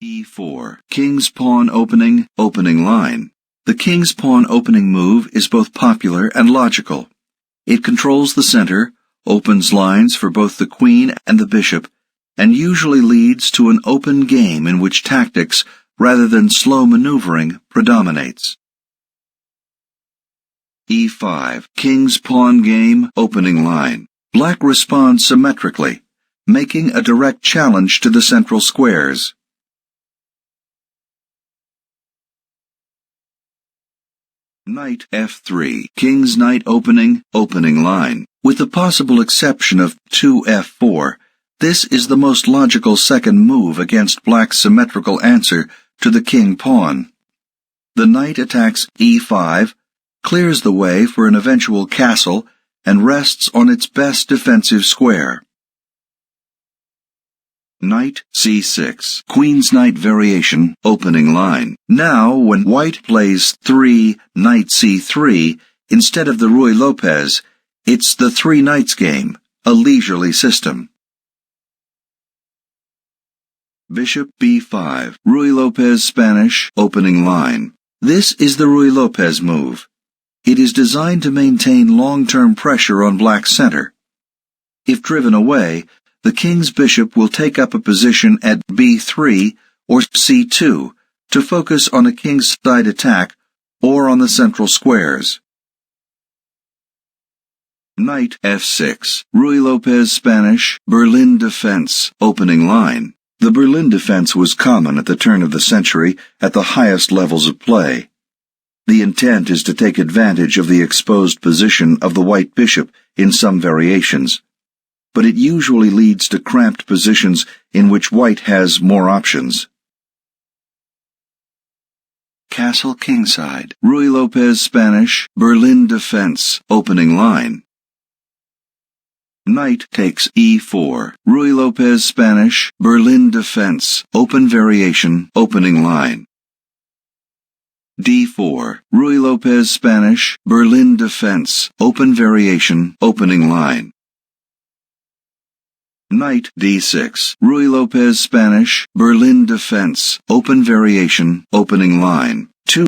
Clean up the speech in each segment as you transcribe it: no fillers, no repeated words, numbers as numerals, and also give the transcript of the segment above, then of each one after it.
e4. King's pawn opening, opening line. The king's pawn opening move is both popular and logical. It controls the center, opens lines for both the queen and the bishop, and usually leads to an open game in which tactics, rather than slow maneuvering, predominates. e5. King's pawn game, opening line. Black responds symmetrically, making a direct challenge to the central squares. Knight f3. King's knight opening, opening line. With the possible exception of 2f4, this is the most logical second move against Black's symmetrical answer to the king pawn. The knight attacks e5, clears the way for an eventual castle, and rests on its best defensive square. Knight c6. Queen's knight variation, opening line. Now, when white plays 3 knight c3 instead of the Ruy Lopez, it's the three knights game, a leisurely system. Bishop b5. Ruy Lopez Spanish, opening line. This is the Ruy Lopez move. It is designed to maintain long-term pressure on Black's center. If driven away, the king's bishop will take up a position at b3 or c2 to focus on a kingside attack or on the central squares. Knight f6. Ruy Lopez Spanish, Berlin defense, opening line. The Berlin defense was common at the turn of the century at the highest levels of play. The intent is to take advantage of the exposed position of the white bishop in some variations, but it usually leads to cramped positions in which white has more options. Castle kingside. Ruy Lopez Spanish, Berlin defense, opening line. Knight takes e4. Ruy Lopez Spanish, Berlin defense, open variation, opening line. d4. Ruy Lopez Spanish, Berlin defense, open variation, opening line. Knight d6. Ruy Lopez Spanish, Berlin defense, open variation, opening line. 2.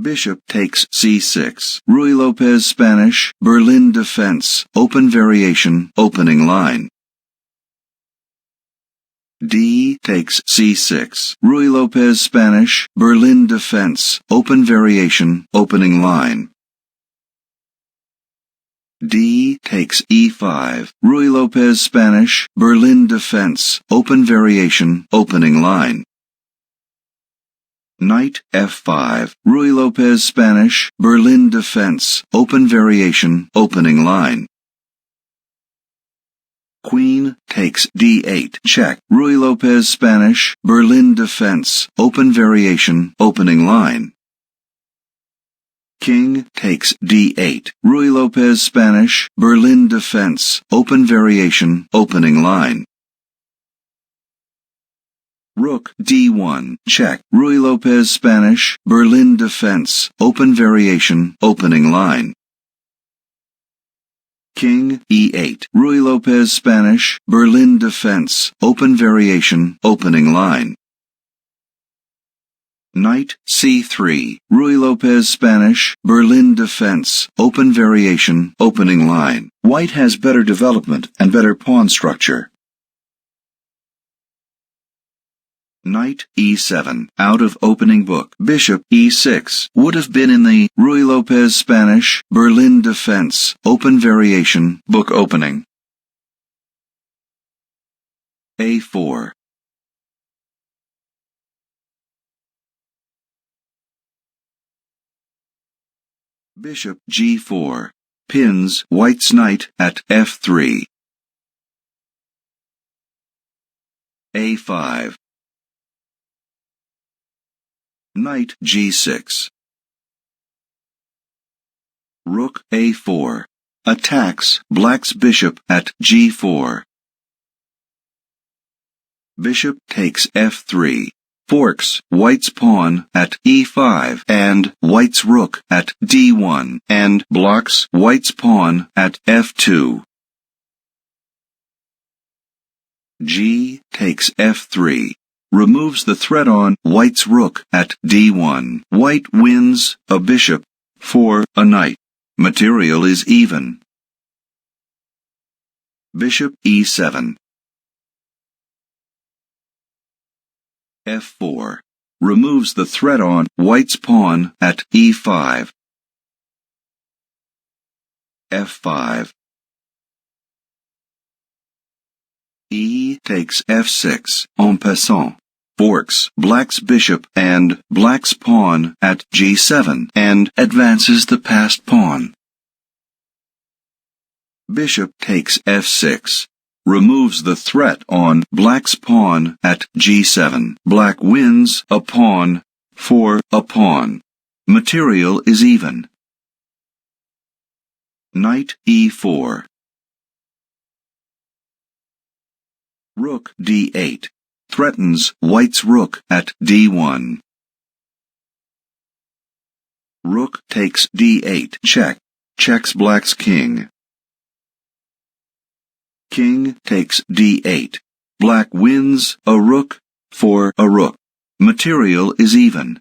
Bishop takes c6. Ruy Lopez Spanish, Berlin defense, open variation, opening line. d takes c6. Ruy Lopez Spanish, Berlin defense, open variation, opening line. d takes e5. Ruy Lopez Spanish, Berlin defense, open variation, opening line. Knight f5. Ruy Lopez Spanish, Berlin defense, open variation, opening line. Queen takes d8, check. Ruy Lopez Spanish, Berlin defense, open variation, opening line. King takes d8. Ruy Lopez Spanish, Berlin defense, open variation, opening line. Rook d1, check. Ruy Lopez Spanish, Berlin defense, open variation, opening line. King e8. Ruy Lopez Spanish, Berlin defense, open variation, opening line. Knight c3. Ruy Lopez Spanish, Berlin defense, open variation, opening line. White has better development and better pawn structure. Knight e7. Out of opening book. Bishop e6 would have been in the Ruy Lopez Spanish, Berlin defense, open variation, book opening. a4. Bishop g4 pins white's knight at f3. a5. Knight g6. Rook a4 attacks Black's bishop at g4. Bishop takes f3. Forks white's pawn at e5 and white's rook at d1 and blocks white's pawn at f2. G takes f3. Removes the threat on white's rook at d1. White wins a bishop for a knight. Material is even. Bishop e7. f4. Removes the threat on white's pawn at e5. f5. E takes f6, en passant. Forks black's bishop and black's pawn at g7 and advances the passed pawn. Bishop takes f6. Removes the threat on black's pawn at g7. Black wins a pawn for a pawn. Material is even. Knight e4. Rook d8. Threatens white's rook at d1. Rook takes d8 check. Checks black's king. King takes d8. Black wins a rook for a rook. Material is even.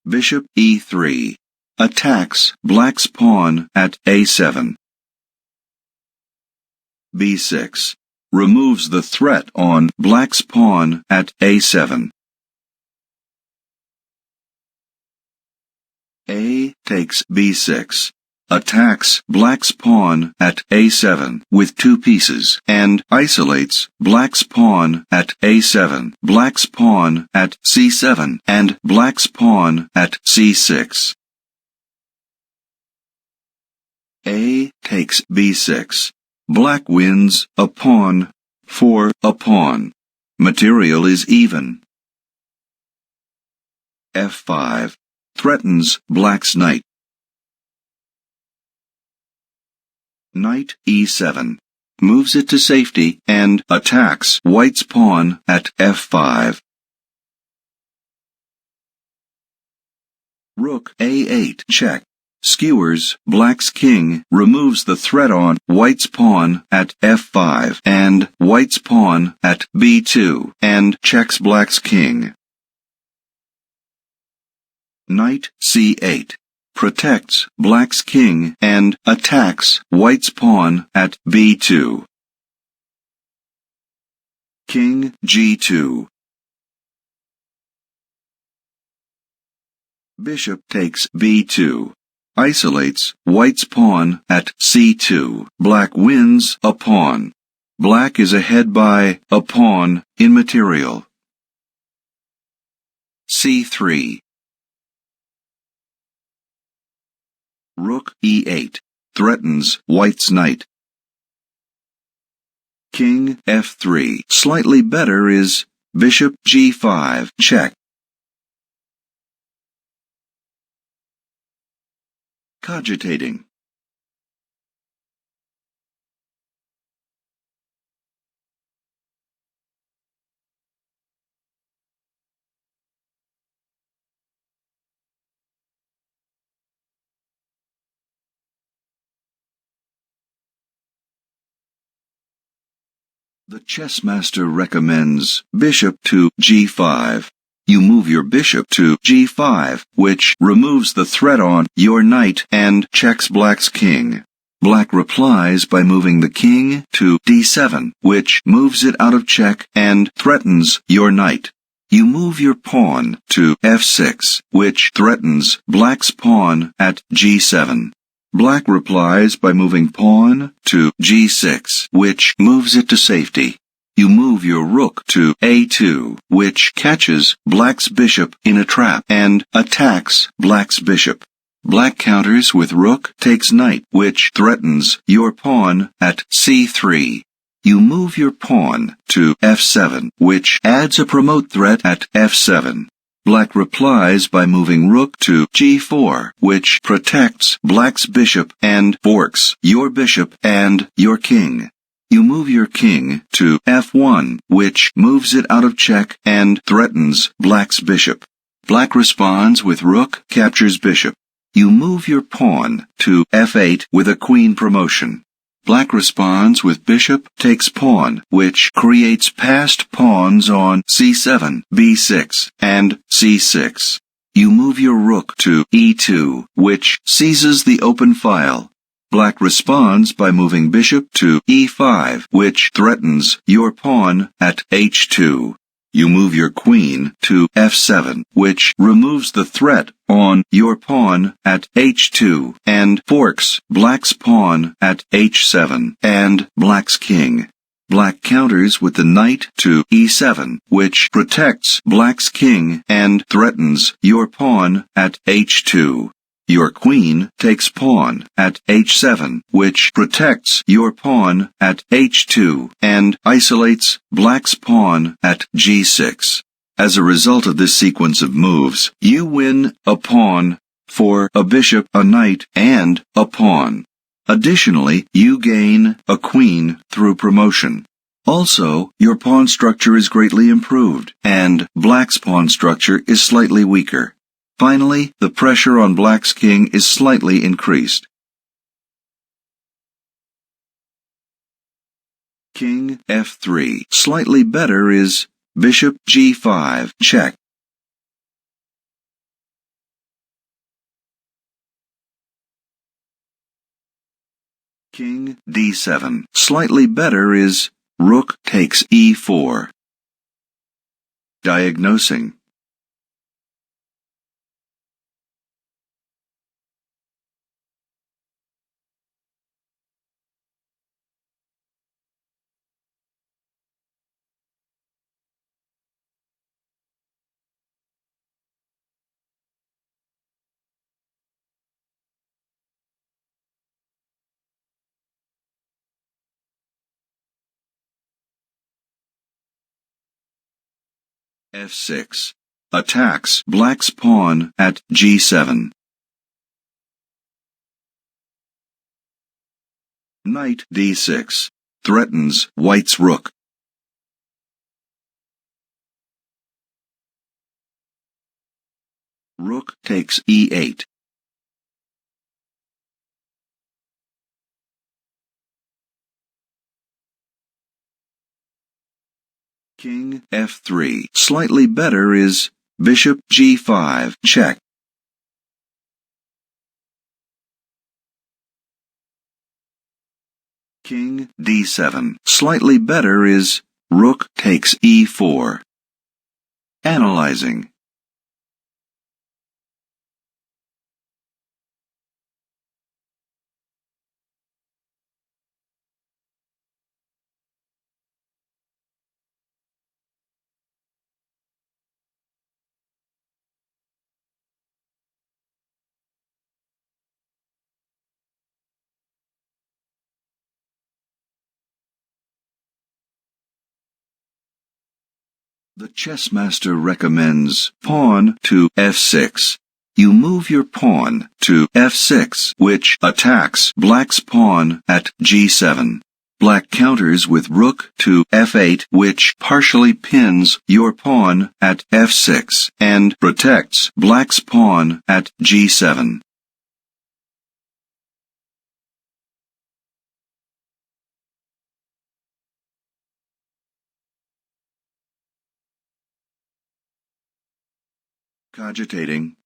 Bishop e3. Attacks black's pawn at a7. b6. Removes the threat on black's pawn at a7. A takes b6. Attacks black's pawn at a7 with 2 pieces and isolates black's pawn at a7, black's pawn at c7, and black's pawn at c6. A takes b6. Black wins a pawn for a pawn. Material is even. f5. Threatens black's knight. Knight e7. Moves it to safety and attacks white's pawn at f5. Rook a8 check. Skewers black's king, removes the threat on white's pawn at f5 and white's pawn at b2 and checks black's king. Knight c8. Protects black's king and attacks white's pawn at b2. King g2. Bishop takes b2. Isolates white's pawn at c2. Black wins a pawn. Black is ahead by a pawn in material. c3. Rook e8. Threatens white's knight. King f3. Slightly better is bishop g5 check. Cogitating. The chess master recommends bishop to g5. You move your bishop to g5, which removes the threat on your knight and checks black's king. Black replies by moving the king to d7, which moves it out of check and threatens your knight. You move your pawn to f6, which threatens black's pawn at g7. Black replies by moving pawn to g6, which moves it to safety. You move your rook to a2, which catches black's bishop in a trap and attacks black's bishop. Black counters with rook takes knight, which threatens your pawn at c3. You move your pawn to f7, which adds a promote threat at f7. Black replies by moving rook to g4, which protects black's bishop and forks your bishop and your king. You move your king to f1, which moves it out of check and threatens black's bishop. Black responds with rook captures bishop. You move your pawn to f8 with a queen promotion. Black responds with bishop takes pawn, which creates passed pawns on c7, b6, and c6. You move your rook to e2, which seizes the open file. Black responds by moving bishop to e5, which threatens your pawn at h2. You move your queen to f7, which removes the threat on your pawn at h2 and forks black's pawn at h7 and black's king. Black counters with the knight to e7, which protects black's king and threatens your pawn at h2. Your queen takes pawn at h7, which protects your pawn at h2 and isolates black's pawn at g6. As a result of this sequence of moves, you win a pawn for a bishop, a knight, and a pawn. Additionally, you gain a queen through promotion. Also, your pawn structure is greatly improved, and black's pawn structure is slightly weaker. Finally, the pressure on black's king is slightly increased. King f3. Slightly better is bishop g5, check. King d7. Slightly better is rook takes e4. Diagnosing. f6. Attacks black's pawn at g7. Knight d6. Threatens white's rook. Rook takes e8. King f3. Slightly better is bishop g5, check. King d7. Slightly better is rook takes e4. Analyzing. The chess master recommends pawn to f6. You move your pawn to f6, which attacks black's pawn at g7. Black counters with rook to f8, which partially pins your pawn at f6 and protects black's pawn at g7. Cogitating.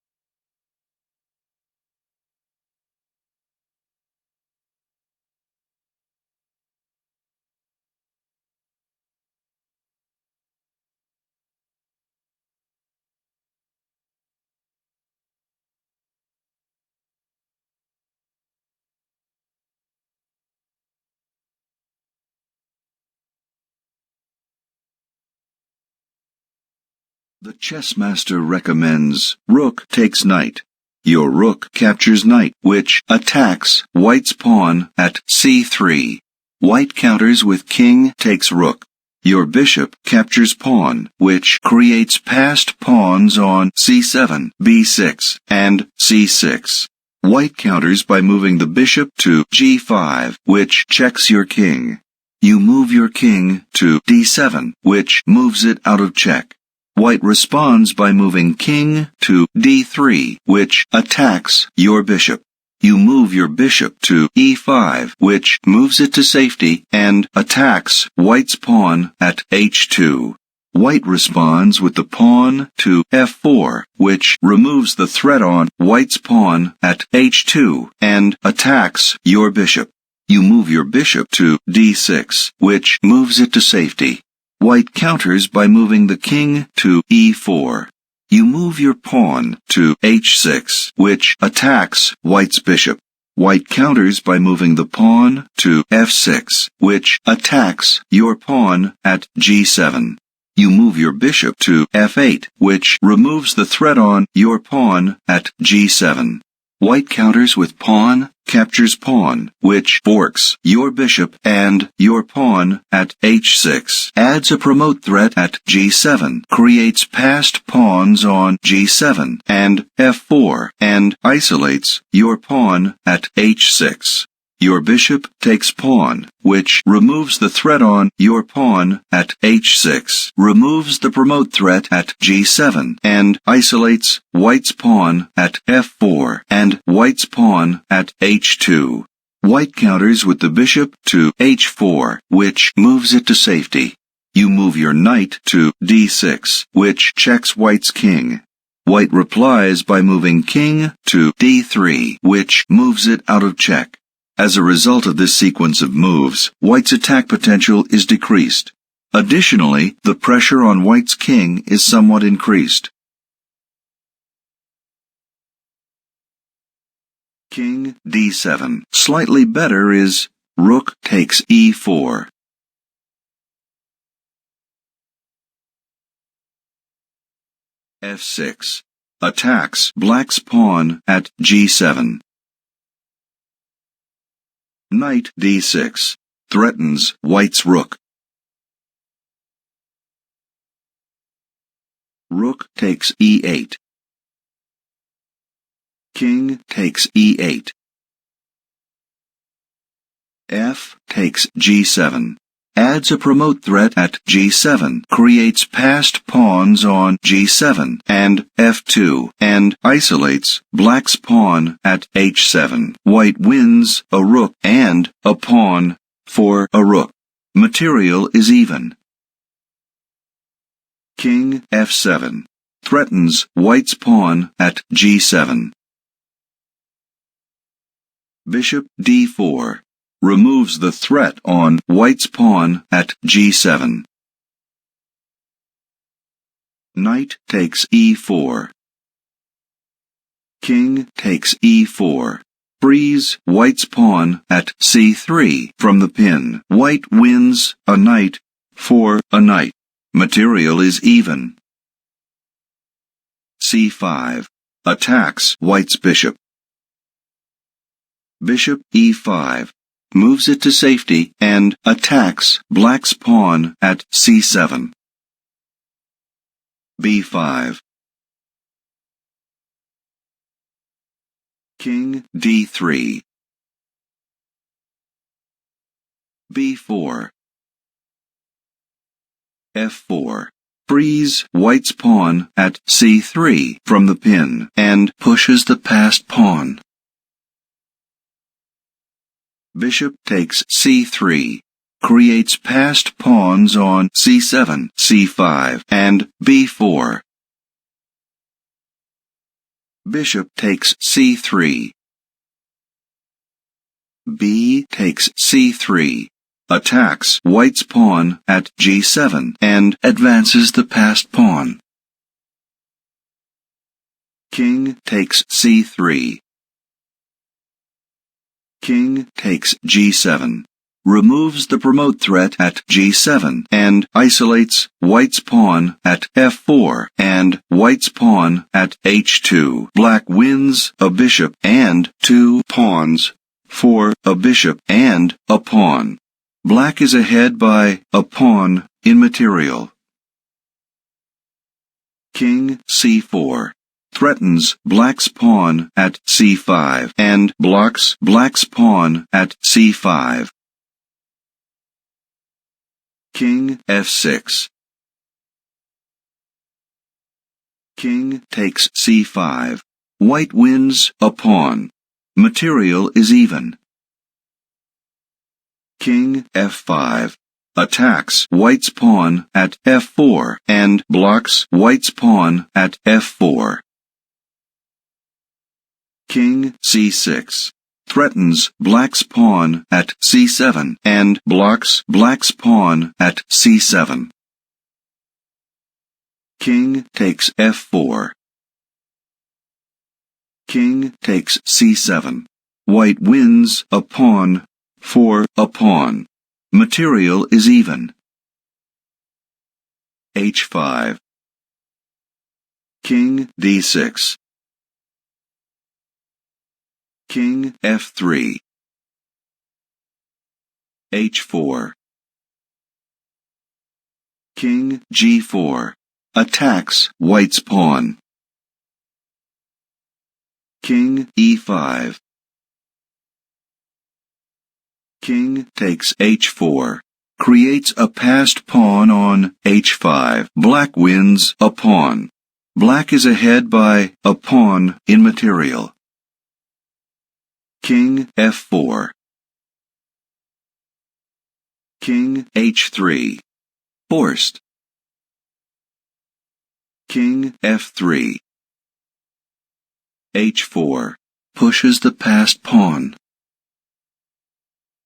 The chess master recommends rook takes knight. Your rook captures knight, which attacks white's pawn at c3. White counters with king takes rook. Your bishop captures pawn, which creates passed pawns on c7, b6, and c6. White counters by moving the bishop to g5, which checks your king. You move your king to d7, which moves it out of check. White responds by moving king to d3, which attacks your bishop. You move your bishop to e5, which moves it to safety and attacks white's pawn at h2. White responds with the pawn to f4, which removes the threat on white's pawn at h2 and attacks your bishop. You move your bishop to d6, which moves it to safety. White counters by moving the king to e4. You move your pawn to h6, which attacks white's bishop. White counters by moving the pawn to f6, which attacks your pawn at g7. You move your bishop to f8, which removes the threat on your pawn at g7. White counters with pawn, captures pawn, which forks your bishop and your pawn at h6, adds a promote threat at g7, creates passed pawns on g7 and f4, and isolates your pawn at h6. Your bishop takes pawn, which removes the threat on your pawn at h6, removes the promote threat at g7, and isolates white's pawn at f4 and white's pawn at h2. White counters with the bishop to h4, which moves it to safety. You move your knight to d6, which checks white's king. White replies by moving king to d3, which moves it out of check. As a result of this sequence of moves, white's attack potential is decreased. Additionally, the pressure on white's king is somewhat increased. King d7. Slightly better is rook takes e4. f6. Attacks black's pawn at g7. Knight d6. Threatens white's rook. Rook takes e8. King takes e8. F takes g7. Adds a promote threat at g7, creates passed pawns on g7 and f2, and isolates black's pawn at h7. White wins a rook and a pawn for a rook. Material is even. King f7. Threatens white's pawn at g7. Bishop d4. Removes the threat on white's pawn at g7. Knight takes e4. King takes e4. Frees white's pawn at c3 from the pin. White wins a knight for a knight. Material is even. c5. Attacks white's bishop. Bishop e5. Moves it to safety and attacks black's pawn at c7. b5. King d3. b4. f4. Frees white's pawn at c3 from the pin and pushes the passed pawn. Bishop takes c3, creates passed pawns on c7, c5, and b4. Bishop takes c3. B takes c3, attacks white's pawn at g7 and advances the passed pawn. King takes c3. King takes g7, removes the promote threat at g7 and isolates white's pawn at f4 and white's pawn at h2. Black wins a bishop and 2 pawns for a bishop and a pawn. Black is ahead by a pawn in material. King c4. Threatens black's pawn at c5 and blocks black's pawn at c5. King f6. King takes c5. White wins a pawn. Material is even. King f5 attacks white's pawn at f4 and blocks white's pawn at f4. King c6 threatens black's pawn at c7 and blocks black's pawn at c7. King takes f4. King takes c7. White wins a pawn for a pawn. Material is even. h5. King d6. King f3. h4. King g4 attacks white's pawn. King e5. King takes h4. Creates a passed pawn on h5. Black wins a pawn. Black is ahead by a pawn in material. King f4. King h3. Forced. King f3. h4. Pushes the passed pawn.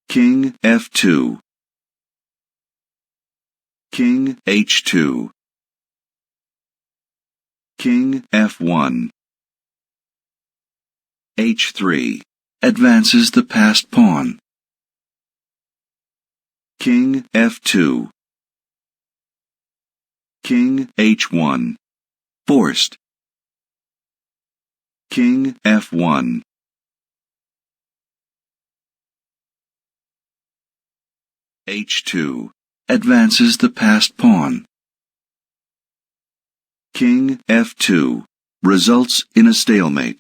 King f2. King h2. King f1. h3. Advances the passed pawn. King f2. King h1. Forced. King f1. h2. Advances the passed pawn. King f2. Results in a stalemate.